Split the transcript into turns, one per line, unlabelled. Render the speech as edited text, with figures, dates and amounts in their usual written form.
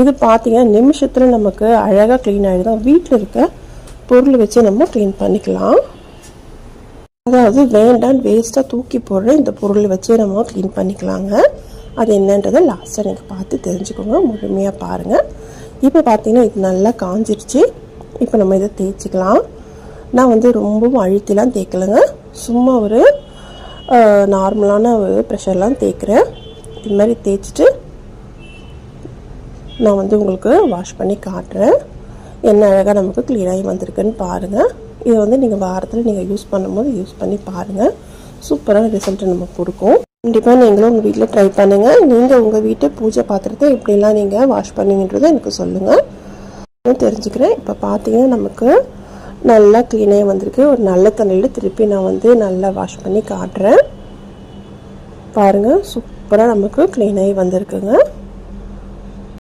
இது பார்த்தீங்கன்னா நிமிஷத்தில் நமக்கு அழகாக க்ளீன் ஆகிடும். வீட்டில் இருக்க பொருள் வச்சு நம்ம க்ளீன் பண்ணிக்கலாம். அதாவது வேண்டாம் வேஸ்ட்டாக தூக்கி போடுற இந்த பொருள் வச்சே நம்ம க்ளீன் பண்ணிக்கலாங்க. அது என்னன்றதை லாஸ்ட்டாக நீங்கள் பார்த்து தெரிஞ்சுக்கோங்க, முழுமையாக பாருங்கள். இப்போ பார்த்தீங்கன்னா இது நல்லா காஞ்சிருச்சு. இப்போ நம்ம இதை தேய்ச்சிக்கலாம். நான் வந்து ரொம்பவும் அழுத்திலாம் தேய்க்கலைங்க, சும்மா ஒரு நார்மலான ஒரு ப்ரெஷர்லாம் தேய்க்கிறேன். இது மாதிரி தேய்ச்சிட்டு நான் வந்து உங்களுக்கு வாஷ் பண்ணி காட்டுறேன். என்ன அழகாக நமக்கு க்ளீனாகி வந்திருக்குன்னு பாருங்கள். இதை வந்து நீங்கள் வாரத்தில் நீங்கள் யூஸ் பண்ணும்போது யூஸ் பண்ணி பாருங்கள், சூப்பரான ரிசல்ட் நமக்கு கொடுக்கும். கண்டிப்பாக நீங்களும் உங்கள் வீட்டில் ட்ரை பண்ணுங்கள். நீங்கள் உங்கள் வீட்டு பூஜை பாத்திரத்தை எப்படிலாம் நீங்கள் வாஷ் பண்ணுங்கன்றதை எனக்கு சொல்லுங்கள், தெரிஞ்சுக்கிறேன். இப்போ பார்த்தீங்கன்னா நமக்கு நல்லா க்ளீனாகி வந்திருக்கு. ஒரு நல்ல தண்ணியில் திருப்பி நான் வந்து நல்லா வாஷ் பண்ணி காட்டுறேன். பாருங்கள், சூப்பராக நமக்கு க்ளீனாகி வந்திருக்குங்க.